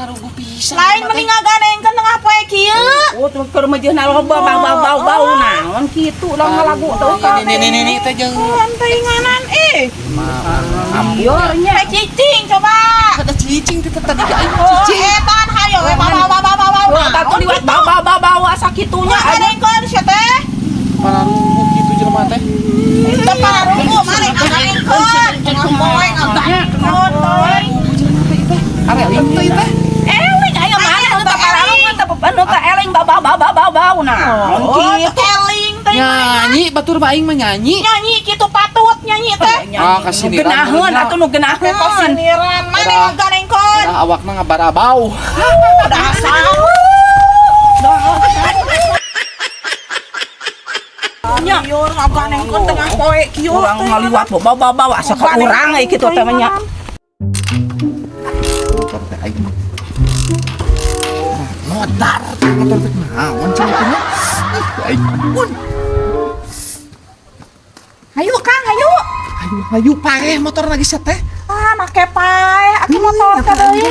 rugu pisan. Lain mending ngaganengkeun tengah poe kieu. Oh, keur meujeunna loba bau naon kitu ulah ngalagu teu ka. Nih teh jeung Teinganan Ambior nya. cicing coba. ada cicing teh tadi aing Oh, cicing. etan hayo we bawa. Tatu liwat bau asa kitunya ada. Ngaganengkeun sia teh. Para rugu kitu jelema teh. Teu parunggu mari ngaganengkeun. Tengah poe ngaganengkeun teuing. Are teh teh. Eling aya mana nu teu pararung teu anu teh eling bau naon kitu. Eling teh. Nyanyi batur mah aing mah nyanyi. Nyanyi kitu patut nyanyi teh. Ah, kasiniran. Genaheun atuh nu genaheun. Kasiniran mane ngaganengkeun. Nah, awakna ngabara bau. Dasar. Nya yur ngaganengkeun tengah poe kieu. Urang ngaliwat bau asa ka urang ai kitu teh nya. Motor teh aing. Motor teh naon cenah. Aing pun. Hayu Kang, hayu. Ayo paeh motor lagi teh. Ah, make pae atuh motor teh deui.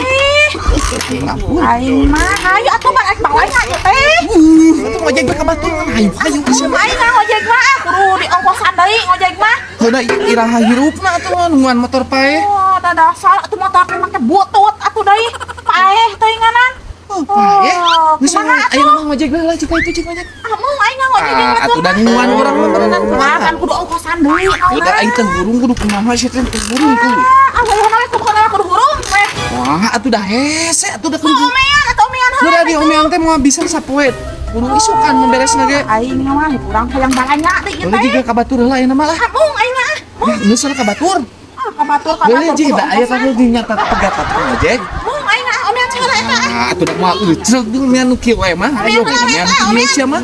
Aing mah hayu atuh balik bawanya atuh teh. Itu ngojek ka batur. Ayo geus Aing mah ngojek mah kudu diongkosan deui ngojek mah. Heuna iraha hirupna atuh nungan motor paeh. Oh, da dasar atuh motor teh make butut atuh deui. Paeh teuinganan. Oh, paeh. Geus kumaha aya mah ngojek bae cik itu cik ngojek. Amun aing ngojek jeung Atuh dan nungan urang mah berenang Wah, kan kudu ongkosan deui. udah aing teh burung kudu kumaha sih teh burung kudu. Aweuna we kudu hurung we. Wah, atuh dah hese atuh dah kudu. Omean atau omean Kudu di omeang teh moal bisa sapoe. Kudu isukan memberesna ge. aing mah kurang hayang balanya deui ieu Boleh teh. juga ka batur heula ayeuna mah lah. Mung aing mah. Geus ka batur. Ka batur Boleh ji da aya kana dinyata pegat atuh ngojek. Mung aing mah omean cenah eta. Ah, atuh da moal euceug jeung omean nu kieu we mah. Ayo omean Indonesia mah.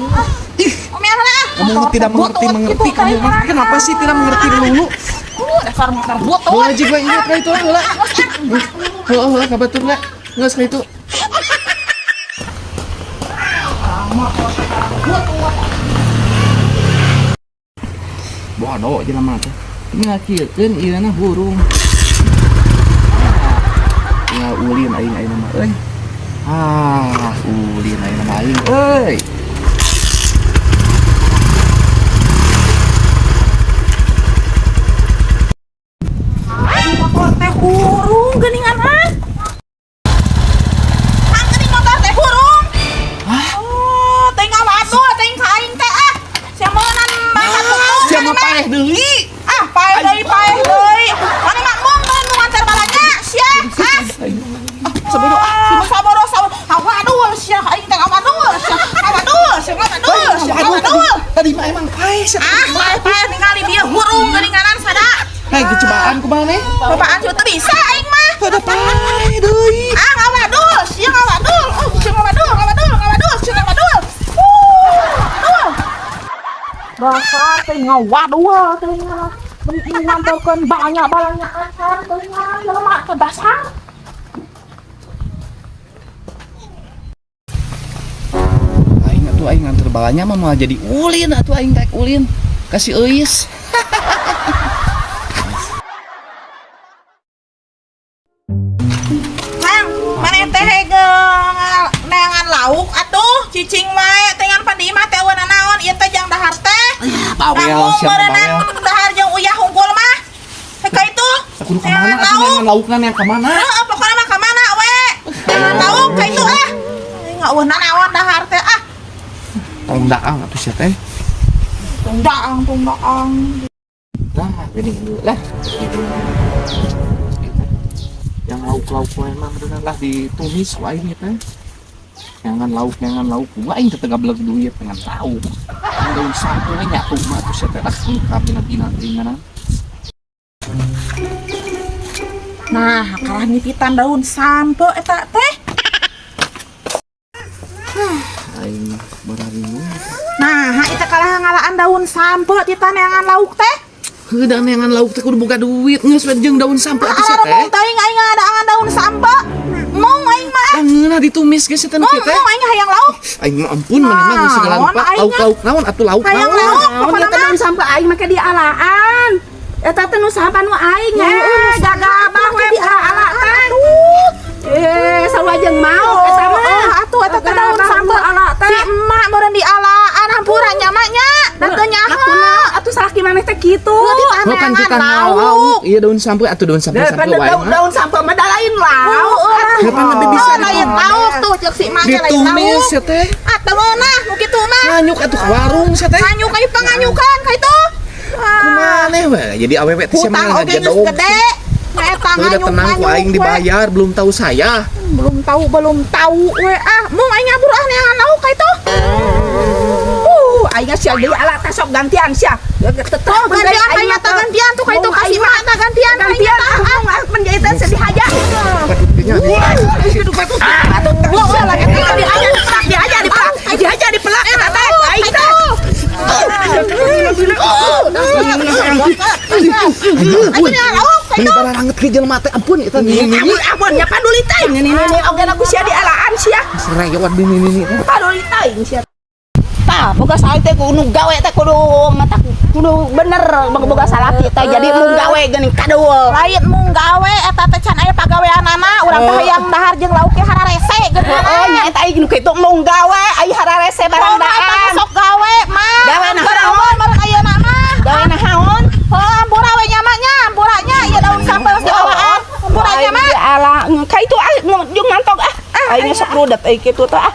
Ih, Omean lah. kamu tidak mengerti kamu mah. Kenapa sih tidak mengerti dulu? Dasar motor butut. Boleh juga ingat ka itu heula. Heeh, ka batur lah. Geus ka itu. Bodoh jelema teh. Ngakieun ieu na burung. Ya ulin aing mah euy. Ulin aing mah aing euy. Motor teh hurung geuningan ah. Kang geuning motor teh hurung. Oh, teh ngawaduh teh ka aing teh ah. Sia meunang banget tuh. Sia mah paeh deui. Ah, paeh deui. Mane mah mung nu nganter balanya sia. Ah. Sabodo Saboro. Awaduh sia aing teh awaduh. Tadi mah emang paeh sia. Ah, paeh ningali dia hurung geuninganan sada. Hei, cobaan kumaha nih? Bapaan teh bisa aing mah. Ada paeh deui. Ah, ngawaduh, sia ngawaduh. Oh, sia ngawaduh. Dasar teh ngawaduh teh nganterkeun banyak balanya asar teh lemah teh dasar. Aing nganter balanya mah malah jadi ulin atuh aing taek ulin. Kasih euis. Kang, maneh teh neangan lauk atuh cicing wae teh ngan padi mah teh euna naon ieu teh jang dahar teh. Bawel siapa bawel. Dahar jeung uyah hungkul mah. Heka itu. Aku kudu ka mana atuh neangan laukna neang ka mana? Heeh, pokona mah ka mana we? Neangan lauk ka itu ah. Ngeueuna naon dahar teh ah. Tongdaang atuh sia teh. Tungdaang. Lah, ini dulu lah. Yang lauk-lauk wae mah bener lah ditumis wae ieu teh. Jangan lauk wae teh gablek duit dengan lauk. Daun sampo we nyatu mah atuh sia teh lah kapina-pina ringanan. Nah, kalah nititan daun sampo eta teh. Aing bararingu. Nah, eta kalah ngalaan daun sampo titan neangan lauk teh. Heudah neangan lauk teh kudu boga duit geus we jeung daun sampo atuh sia teh. Mung teuing aing ngadangan daun sampo. Mung aing mah. Ngeunah ditumis geus eta nu kieu teh. Mung aing hayang lauk. Aing mah ampun maneh mah geus segala rupa lauk-lauk naon atuh lauk Hayang naon. lauk. Naon eta daun sampo aing make dialaan. Eta teh nu saha nu aing jaga abah we ala teh. Sarua jeung mau eta mah. Atuh eta teh daun sambel. Si emak meureun dialaan hampura nya mak nya. Da teu nyaho. Atuh salah gimana teh kitu. Oh kan kita lauk. Iya daun sampel atau daun sampel Daripada wae mah. daun sampel mah da lain lauk. Kapan lebih bisa lain lauk tuh jeung si emak nya lain lauk. ditumis ya teh. Atuh meunah nu kitu mah. Nganyuk atuh ka warung sia teh. Nganyuk kayu panganyukan ka itu. Kumaneh we jadi awewe teh sia Hutang mah oge geus gede. Eta udah tenang ku aing dibayar belum tahu saya. Belum tahu we ah. Mung aing nyabur ah neangan lauk ka itu. Aing sia deui ala teh sok gantian sia. Oh, gantian aing mah gantian tuh ka itu kasih mah eta gantian gantian menjadi teh sedih aja. Wah, lagi Diaja dipelak eta teh aing teh. Ini baranget ke jelema teh ampun eta Ampun nya paduli teh. Ini oge lagu sia dialaan sia. serewat ini Paduli teh sia. Tah, boga salah teh kudu gawe teh kudu bener boga salah teh jadi mun gawe geuning kadeul. lain mung gawe eta teh can aya pagaweanana urang teh hayang dahar jeung lauk ge hararese geuning. Oh, nya eta ieu nu kitu mun gawe ai hararese barang daan. Sok gawe mah. Gawe naon? Barang ayeuna mah. Gawe naon? Heuh, ampura we nya mah nya, amburanya ieu daun sambel dialaan. Amburanya mah. Ala ka itu ah jeung mantog ah. Aing sok rudet ai kitu teh ah.